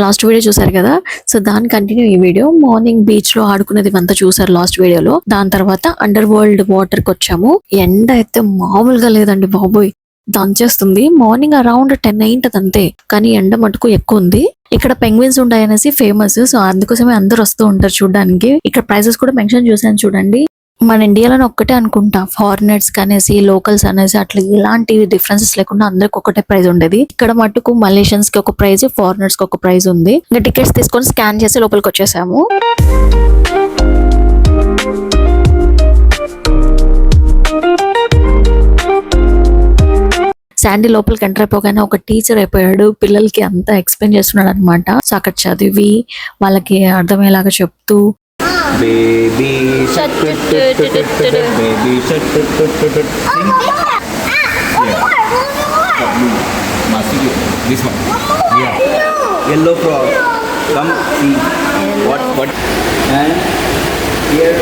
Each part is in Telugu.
లాస్ట్ వీడియో చూసారు కదా, సో దాని కంటిన్యూ ఈ వీడియో. మార్నింగ్ బీచ్ లో ఆడుకునేది అంతా చూసారు లాస్ట్ వీడియోలో. దాని తర్వాత అండర్ వరల్డ్ వాటర్ కి వచ్చాము. ఎండ అయితే మామూలుగా లేదండి బాబోయ్, దంచేస్తుంది. మార్నింగ్ అరౌండ్ 10 అయింటది అంతే, కానీ ఎండ మటుకు ఎక్కువ ఉంది. ఇక్కడ పెంగ్విన్స్ ఉంటాయనేసి ఫేమస్, సో అందుకోసమే అందరు వస్తూ ఉంటారు చూడడానికి. ఇక్కడ ప్రైసెస్ కూడా మెన్షన్ చేశాను చూడండి. మన ఇండియాలోనే ఒక్కటే అనుకుంటా, ఫారినర్స్ కనేసి లోకల్స్ అనేసి అట్లా ఇలాంటి డిఫరెన్సెస్ లేకుండా అందరికి ఒకటే ప్రైస్ ఉండేది. ఇక్కడ మటుకు మలేషియన్స్ కి ఒక ప్రైజ్, ఫారినర్స్ కి ఒక ప్రైజ్ ఉంది. ఇంకా టికెట్స్ తీసుకొని స్కాన్ చేసి లోపలికి వచ్చేసాము. శాండీ లోపలికి ఎంటర్ అయిపోగానే ఒక టీచర్ అయిపోయాడు. పిల్లలకి అంతా ఎక్స్ప్లెయిన్ చేస్తున్నాడు అనమాట. సో అక్కడ చదివి వాళ్ళకి అర్థమయ్యేలాగా చెప్తూ Baby shark, baby shark, this one, yeah, yellow frog, come see what, and here.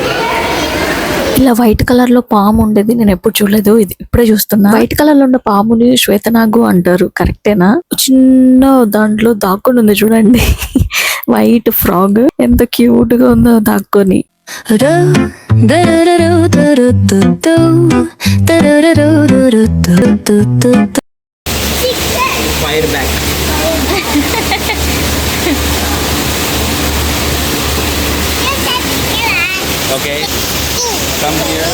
ఇలా వైట్ కలర్ లో పాము ఉండేది, నేను ఎప్పుడు చూడలేదు, ఇది ఇప్పుడే చూస్తున్నా. వైట్ కలర్ లో ఉన్న పాముని శ్వేతనాగు అంటారు, కరెక్టేనా? చిన్న దాంట్లో దాక్కుని ఉంది చూడండి, వైట్ ఫ్రాగ్ ఎంత క్యూట్ గా ఉందో దాక్కొని. Fire back. Okay, come here.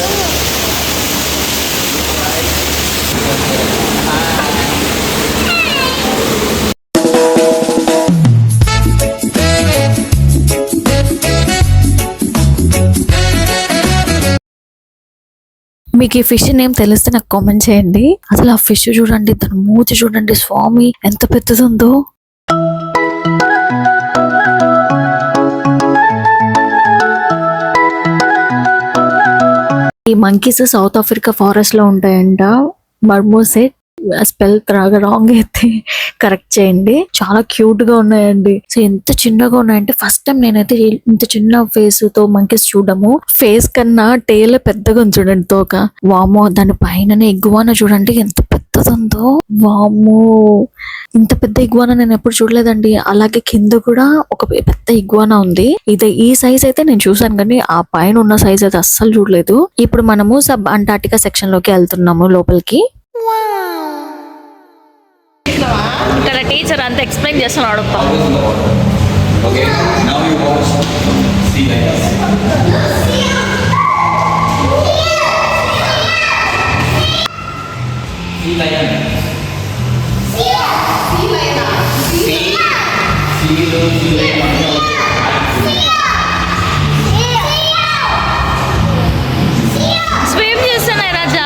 మీకు ఈ ఫిష్ నేమ్ తెలిస్తే నాకు కామెంట్ చేయండి. అసలు ఆ ఫిష్ చూడండి, తన మూతి చూడండి, స్వామి ఎంత పెద్దది ఉందో. ఈ మంకీస్ సౌత్ ఆఫ్రికా ఫారెస్ట్ లో ఉంటాయంట. మర్మోసెట్ స్పెల్ రాంగ్ అయితే కరెక్ట్ చేయండి. చాలా క్యూట్ గా ఉన్నాయండి. సో ఎంత చిన్నగా ఉన్నాయంటే ఫస్ట్ టైం నేనైతే ఇంత చిన్న ఫేస్ తో మంకీస్ చూడము. ఫేస్ కన్నా టేల్ పెద్దగా ఉంది చూడండి, తోక. వామో, దాని పైననే ఇగ్వానా చూడండి ఎంత పెద్దది ఉందో. వామో, ఇంత పెద్ద ఇగ్వానా నేను ఎప్పుడు చూడలేదండి. అలాగే కింద కూడా ఒక పెద్ద ఇగ్వానా ఉంది. ఈ సైజ్ అయితే నేను చూసాను, కానీ ఆ పైన ఉన్న సైజ్ అయితే అస్సలు చూడలేదు. ఇప్పుడు మనము సబ్ అంటార్టికా సెక్షన్ లోకి వెళ్తున్నాము లోపలికి. ఇక్కడ టీచర్ అంతా ఎక్స్ప్లెయిన్ చేస్తున్నాడు. Okay, now you watch sea lions. Sea lion. Sea lion. Swim చేస్తున్నాయి రాజా.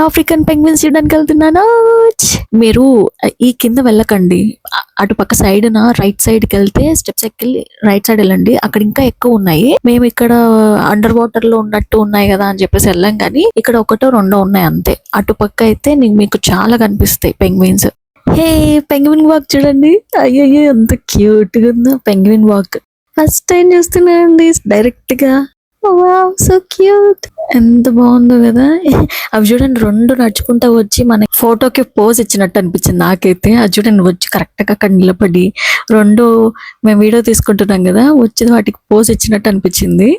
ఆఫ్రికన్ పెంగ్విన్స్ చూడడానికి వెళ్తున్నాను. మీరు ఈ కింద వెళ్ళకండి, అటు పక్క సైడ్ రైట్ సైడ్ కి వెళ్తే స్టెప్స్ ఎక్కి రైట్ సైడ్ వెళ్ళండి, అక్కడ ఇంకా ఎక్కువ ఉన్నాయి. మేము ఇక్కడ అండర్ వాటర్ లో ఉన్నట్టు ఉన్నాయి కదా అని చెప్పేసి వెళ్ళాం, కానీ ఇక్కడ ఒకటో రెండో ఉన్నాయి అంతే. అటు పక్క అయితే మీకు చాలా కనిపిస్తాయి పెంగ్విన్స్. హే, పెంగ్విన్ వాక్ చూడండి. అయ్యయ్యో ఎంత క్యూట్ గా ఉందో పెంగ్విన్ వాక్. ఫస్ట్ టైం చూస్తున్నానండి డైరెక్ట్ గా. వావ్, సో క్యూట్, ఎంత బాగుందో కదా. అవి చూడండి, రెండు నడుచుకుంటా వచ్చి మనకి ఫోటోకి పోజ్ ఇచ్చినట్టు అనిపించింది నాకైతే. అది చూడండి, వచ్చి కరెక్ట్ గా అక్కడ నిలబడి రెండు మేము వీడియో తీసుకుంటున్నాం కదా, వచ్చి వాటికి పోజ్ ఇచ్చినట్టు అనిపించింది.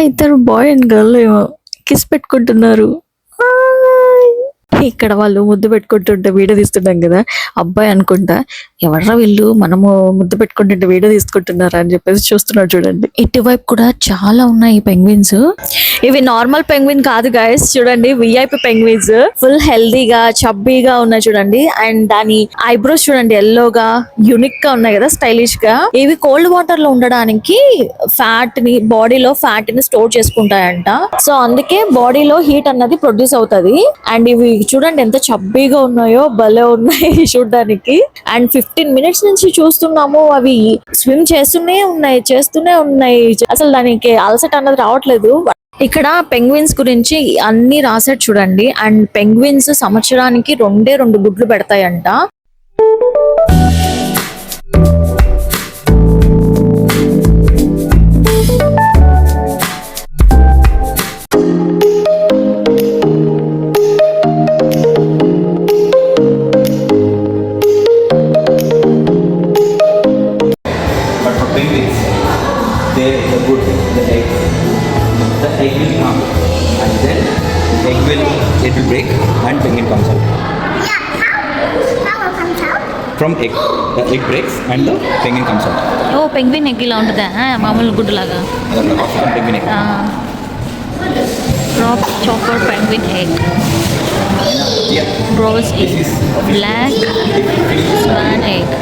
ఇద్దరు బాయ్ అండ్ గర్ల్ ఏమో కిస్ పెట్టుకుంటున్నారు. ఇక్కడ వాళ్ళు ముద్దు పెట్టుకుంటుంటే వీడియో తీస్తున్నాం కదా, అబ్బాయి అనుకుంటా. ఎవర్రా వీళ్ళు, మనము ముద్దు పెట్టుకుంటుంటే వీడియో తీసుకుంటున్నారా అని చెప్పేసి చూస్తున్నారు చూడండి. ఇటువైపు కూడా చాలా ఉన్నాయి పెంగ్విన్స్. ఇవి నార్మల్ పెంగ్విన్ కాదు గైస్, చూడండి విఐపి పెంగ్విన్స్. ఫుల్ హెల్దీగా చబ్బీగా ఉన్నాయి చూడండి. అండ్ దాని ఐబ్రోస్ చూడండి ఎల్లోగా యూనిక్ గా ఉన్నాయి కదా, స్టైలిష్ గా. ఇవి కోల్డ్ వాటర్ లో ఉండడానికి ఫ్యాట్ ని, బాడీలో ఫ్యాట్ ని స్టోర్ చేసుకుంటాయంట. సో అందుకే బాడీలో హీట్ అన్నది ప్రొడ్యూస్ అవుతుంది. అండ్ ఇవి చూడండి ఎంత చబ్బీగా ఉన్నాయో, భలే ఉన్నాయి చూడడానికి. అండ్ 15 minutes నుంచి చూస్తున్నాము, అవి స్విమ్ చేస్తూనే ఉన్నాయి. అసలు దానికి అలసట అన్నది రావట్లేదు. ఇక్కడ పెంగ్విన్స్ గురించి అన్ని రాసాడు చూడండి. అండ్ పెంగ్విన్స్ సంవత్సరానికి 2 గుడ్లు పెడతాయంట. But for penguins, the good, the egg will come, and then it will break, and penguin comes out. How comes out? From egg, the egg breaks, and the penguin comes out. ఓ పెంగ్విన్ ఎగ్ ఇలా ఉంటుందా మామూలు గుడ్డులాగా African penguin egg. క్రాప్ చాపర్ penguin egg Yeah. Bros This egg is black swan egg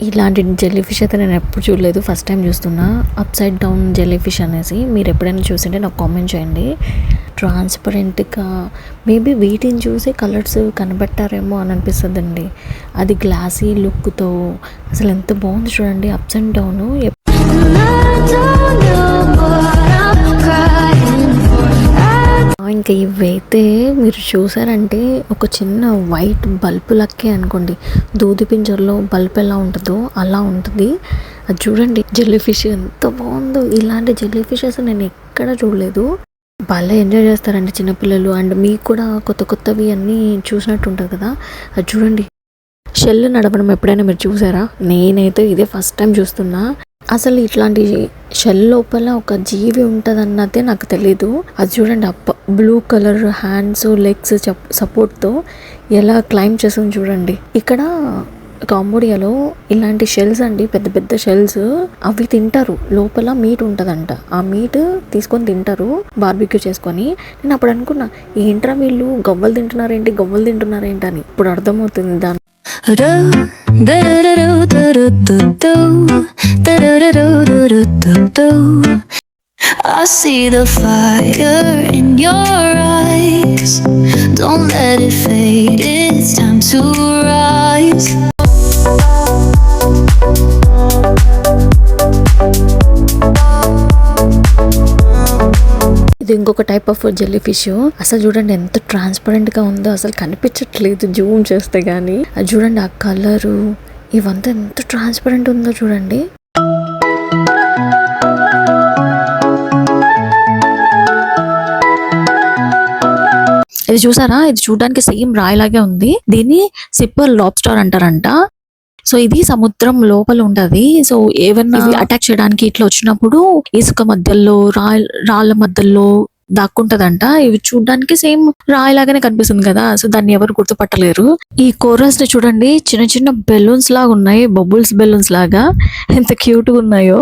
ఇలాంటి జెల్లీ ఫిష్ అయితే నేను ఎప్పుడు చూడలేదు, ఫస్ట్ టైం చూస్తున్నా. Upside down jellyfish అనేసి మీరు ఎప్పుడైనా చూసింటే నాకు కామెంట్ చేయండి. ట్రాన్స్పరెంట్గా మేబీ వీటిని చూసి కలర్స్ కనిపెట్టారేమో అని అనిపిస్తుందండి. అది గ్లాసీ లుక్తో అసలు ఎంత బాగుంది చూడండి, అప్స్ అండ్ డౌన్. ఇంకా ఇవైతే మీరు చూసారంటే ఒక చిన్న వైట్ బల్బ్ లక్కే అనుకోండి, దూది పింజర్లో బల్బ్ ఎలా ఉంటుందో అలా ఉంటుంది. అది చూడండి జెల్లీ ఫిష్ ఎంత బాగుందో. ఇలాంటి జెల్లీ ఫిషెస్ నేను ఎక్కడ చూడలేదు. భలే ఎంజాయ్ చేస్తారండి చిన్నపిల్లలు. అండ్ మీకు కూడా కొత్త కొత్తవి అన్నీ చూసినట్టు ఉంటుంది కదా. అది చూడండి, షెల్ నడపడం ఎప్పుడైనా మీరు చూసారా? నేనైతే ఇదే ఫస్ట్ టైం చూస్తున్నా. అసలు ఇట్లాంటి షెల్ లోపల ఒక జీవి ఉంటుంది అన్నదే నాకు తెలీదు. అది చూడండి, బ్లూ కలర్ హ్యాండ్స్ లెగ్స్ సపోర్ట్తో ఎలా క్లైంబ్ చేస్తుంది చూడండి. ఇక్కడ కాంబోడియాలో ఇలాంటి షెల్స్ అండి, పెద్ద పెద్ద షెల్స్, అవి తింటారు. లోపల మీట్ ఉంటుందంట, ఆ మీట్ తీసుకొని తింటారు బార్బిక్యూ చేసుకొని. నేను అప్పుడు అనుకున్నా, ఏంట్రా వీళ్ళు గవ్వలు తింటున్నారేంటి అని. ఇప్పుడు అర్థమవుతుంది దాని. I see the fire in your eyes. Don't let it fade, it's time to rise. ఇది ఇంకొక టైప్ ఆఫ్ జెల్లీ ఫిష్. అసలు చూడండి ఎంత ట్రాన్స్పరెంట్ గా ఉందో, అసలు కనిపించట్లేదు జూమ్ చేస్తే గానీ. అది చూడండి, ఆ కలరు ఇవంతా ఎంత ట్రాన్స్పరెంట్ ఉందో చూడండి. ఇది చూసారా, ఇది చూడడానికి సేమ్ రాయిలాగే ఉంది. దీన్ని సిప్పర్ లాబ్స్టర్ అంటారంట. సో ఇది సముద్రం లోపల ఉంటది. సో ఏవన్నా అటాక్ చేయడానికి ఇట్లా వచ్చినప్పుడు ఇసుక మధ్యలో రాళ్ళ మధ్యలో దాక్కుంటదంట. ఇవి చూడడానికి సేమ్ రాయిలాగానే కనిపిస్తుంది కదా. సో దాన్ని ఎవరు గుర్తుపట్టలేరు. ఈ కోరస్ ని చూడండి, చిన్న చిన్న బెలూన్స్ లాగా ఉన్నాయి, బబుల్స్ బెలూన్స్ లాగా. ఎంత క్యూట్ గా ఉన్నాయో.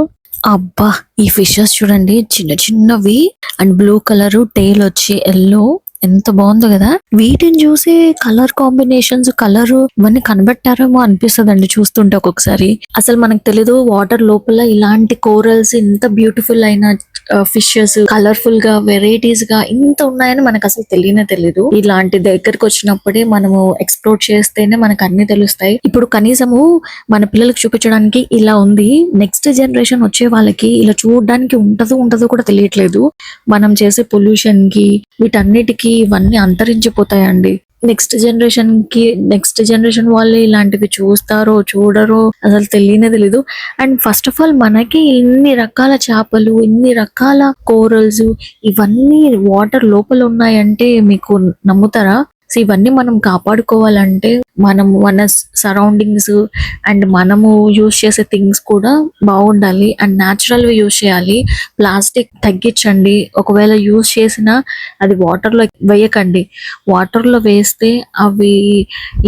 అబ్బా, ఈ ఫిషెస్ చూడండి చిన్న చిన్నవి. అండ్ బ్లూ కలర్, టైల్ వచ్చి ఎల్లో. ఎంత బాగుందో కదా. వీటిని చూసి కలర్ కాంబినేషన్స్, కలర్ ఇవన్నీ కనబెట్టారేమో అనిపిస్తుందండి చూస్తుంటే ఒక్కొక్కసారి. అసలు మనకు తెలీదు వాటర్ లోపల ఇలాంటి కోరల్స్, ఇంత బ్యూటిఫుల్ అయిన ఫిషెస్, కలర్ఫుల్ గా, వెరైటీస్ గా ఇంత ఉన్నాయని మనకు అసలు తెలీదు. ఇలాంటి దగ్గరికి వచ్చినప్పుడే మనము ఎక్స్ప్లోర్ చేస్తేనే మనకు అన్ని తెలుస్తాయి. ఇప్పుడు కనీసము మన పిల్లలకు చూపించడానికి ఇలా ఉంది, నెక్స్ట్ జనరేషన్ వచ్చే వాళ్ళకి ఇలా చూడడానికి ఉంటదో కూడా తెలియట్లేదు. మనం చేసే పొల్యూషన్ కి, వీటన్నిటికీ ఇవన్నీ అంతరించిపోతాయండి. నెక్స్ట్ జనరేషన్ వాళ్ళు ఇలాంటివి చూస్తారో చూడరో అసలు తెలీదు. అండ్ ఫస్ట్ ఆఫ్ ఆల్ మనకి ఇన్ని రకాల చేపలు, ఇన్ని రకాల కోరల్స్ ఇవన్నీ వాటర్ లోపల ఉన్నాయంటే మీకు నమ్ముతారా? సో ఇవన్నీ మనం కాపాడుకోవాలంటే మనం మన సరౌండింగ్స్ అండ్ మనము యూజ్ చేసే థింగ్స్ కూడా బాగుండాలి అండ్ న్యాచురల్ యూజ్ చేయాలి. ప్లాస్టిక్ తగ్గించండి. ఒకవేళ యూజ్ చేసినా అది వాటర్లో వేయకండి. వాటర్లో వేస్తే అవి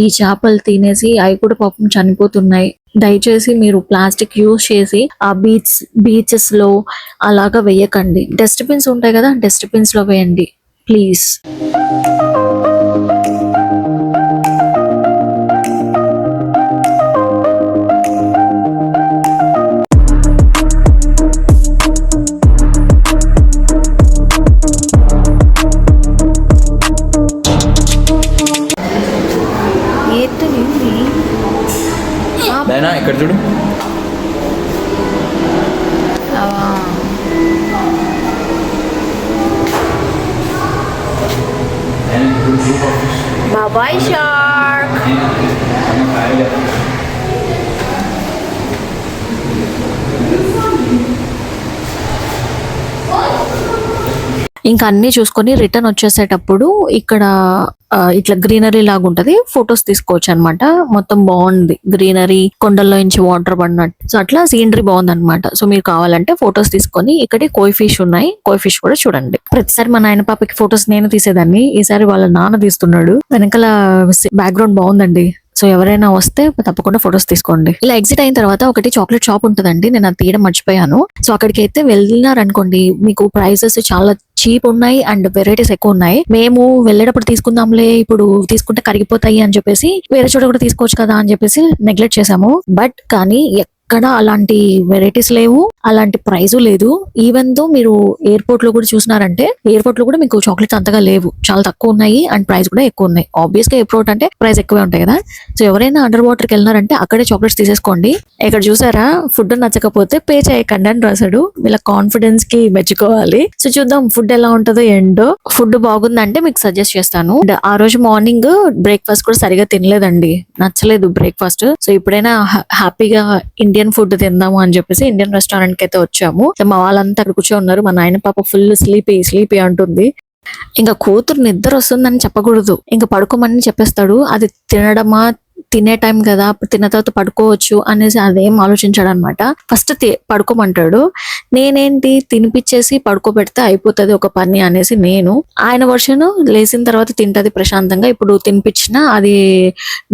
ఈ చేపలు తినేసి అవి కూడా పాపం చనిపోతున్నాయి. దయచేసి మీరు ప్లాస్టిక్ యూజ్ చేసి ఆ బీచెస్ లో అలాగా వేయకండి. డస్ట్బిన్స్ ఉంటాయి కదా, డస్ట్బిన్స్ లో వేయండి ప్లీజ్. డైనా ఇక్కడ చూడు. బాబాయ్ షార్క్. ఇంకా అన్ని చూసుకొని రిటర్న్ వచ్చేసేటప్పుడు ఇక్కడ ఇట్లా గ్రీనరీ లాగా ఉంటది, ఫొటోస్ తీసుకోవచ్చు అనమాట. మొత్తం బాగుంది, గ్రీనరీ, కొండల్లో నుంచి వాటర్ పడినట్టు. సో అట్లా సీనరీ బాగుంది అనమాట. సో మీరు కావాలంటే ఫొటోస్ తీసుకొని ఇక్కడ కోయి ఫిష్ ఉన్నాయి, కోయి ఫిష్ కూడా చూడండి. ప్రతిసారి మా నాయన పాపకి ఫొటోస్ నేను తీసేదాన్ని, ఈసారి వాళ్ళ నాన్న తీస్తున్నాడు. వెనకాల బ్యాక్గ్రౌండ్ బాగుందండి. సో ఎవరైనా వస్తే తప్పకుండా ఫొటోస్ తీసుకోండి. ఇలా ఎగ్జిట్ అయిన తర్వాత ఒకటి చాక్లెట్ షాప్ ఉంటుందండి, నేను అది తీయడం మర్చిపోయాను. సో అక్కడికి అయితే వెళ్ళినారనుకోండి, మీకు ప్రైసెస్ చాలా చీప్ ఉన్నాయి అండ్ వెరైటీస్ ఎక్కువ ఉన్నాయి. మేము వెళ్ళేటప్పుడు తీసుకుందాంలే, ఇప్పుడు తీసుకుంటే కరిగిపోతాయి అని చెప్పేసి వేరే చోట కూడా తీసుకోవచ్చు కదా అని చెప్పేసి నెగ్లెక్ట్ చేసాము. బట్ కానీ ఎక్కడ అలాంటి వెరైటీస్ లేవు, అలాంటి ప్రైజ్ లేదు. ఈవెన్ దో మీరు ఎయిర్పోర్ట్ లో కూడా చూసినారంటే ఎయిర్పోర్ట్ లో కూడా మీకు చాక్లెట్స్ అంతగా లేవు, చాలా తక్కువ ఉన్నాయి అండ్ ప్రైస్ కూడా ఎక్కువ ఉన్నాయి. ఆబ్వియస్ గా ఎయిర్పోర్ట్ అంటే ప్రైస్ ఎక్కువే ఉంటాయి కదా. సో ఎవరైనా అండర్ వాటర్ కి వెళ్ళినారంటే అక్కడే చాక్లెట్స్ తీసేసుకోండి. ఇక్కడ చూసారా, ఫుడ్ నచ్చకపోతే పే చేయకండి అని రాశాడు. వీళ్ళ కాన్ఫిడెన్స్ కి మెచ్చుకోవాలి. సో చూద్దాం ఫుడ్ ఎలా ఉంటుందో ఏంటో. ఫుడ్ బాగుందంటే మీకు సజెస్ట్ చేస్తాను. అండ్ ఆ రోజు మార్నింగ్ బ్రేక్ఫాస్ట్ కూడా సరిగా తినలేదండి, నచ్చలేదు బ్రేక్ఫాస్ట్. సో ఇప్పుడైనా హ్యాపీగా ఇండియన్ ఫుడ్ తిందాము అని చెప్పేసి ఇండియన్ రెస్టారెంట్ కి అయితే వచ్చాము. మా వాళ్ళంతా అక్కడ కూర్చో ఉన్నారు. మా నాయన పాప ఫుల్ స్లీపీ అంటుంది. ఇంకా కూతురు నిద్ర వస్తుందని చెప్పకూడదు, ఇంకా పడుకోమని చెప్పేస్తాడు. అది తినే టైం కదా, అప్పుడు తిన్న తర్వాత పడుకోవచ్చు అనేసి అదేం ఆలోచించాడు అనమాట. ఫస్ట్ పడుకోమంటాడు, నేనేంటి తినిపించేసి పడుకోబెడితే అయిపోతుంది ఒక పని అనేసి నేను. ఆయన వర్షన్ లేచిన తర్వాత తింటది ప్రశాంతంగా. ఇప్పుడు తినిపించినా అది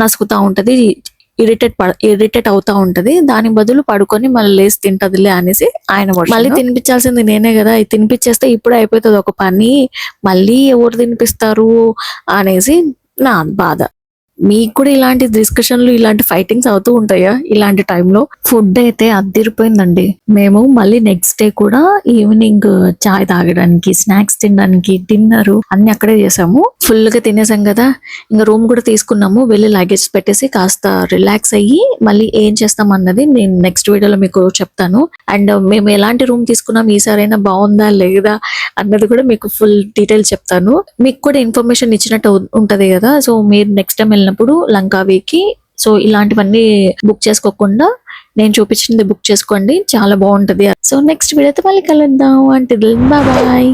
నసుకుతా ఉంటది, ఇరిటేట్ అవుతా ఉంటది. దాని బదులు పడుకొని మళ్ళీ లేసి తింటదిలే అనేసి ఆయన మళ్ళీ తినిపించాల్సింది నేనే కదా, తినిపించేస్తే ఇప్పుడు అయిపోతుంది ఒక పని, మళ్ళీ ఎవరు తినిపిస్తారు అనేసి నా బాధ. మీకు కూడా ఇలాంటి డిస్కషన్లు, ఇలాంటి ఫైటింగ్స్ అవుతూ ఉంటాయా ఇలాంటి టైంలో? ఫుడ్ అయితే అదిరిపోయిందండి. మేము మళ్ళీ నెక్స్ట్ డే కూడా ఈవినింగ్ చాయ్ తాగడానికి, స్నాక్స్ తినడానికి, డిన్నర్ అన్ని అక్కడే చేసాము. ఫుల్ గా తినేసాం కదా, ఇంకా రూమ్ కూడా తీసుకున్నాము. వెళ్ళి లగేజ్ పెట్టేసి కాస్త రిలాక్స్ అయ్యి మళ్ళీ ఏం చేస్తాం అన్నది నేను నెక్స్ట్ వీడియోలో మీకు చెప్తాను. అండ్ మేము ఎలాంటి రూమ్ తీసుకున్నాం, ఈసారైనా బాగుందా లేదా అన్నది కూడా మీకు ఫుల్ డీటెయిల్స్ చెప్తాను. మీకు కూడా ఇన్ఫర్మేషన్ ఇచ్చినట్టు ఉంటది కదా. సో మీరు నెక్స్ట్ టైం వెళ్ళినప్పుడు లంకావీకి సో ఇలాంటివన్నీ బుక్ చేసుకోకుండా నేను చూపించింది బుక్ చేసుకోండి, చాలా బాగుంటది. సో నెక్స్ట్ వీడియోతో మళ్ళీ కలుద్దాం. అంటే బాయ్.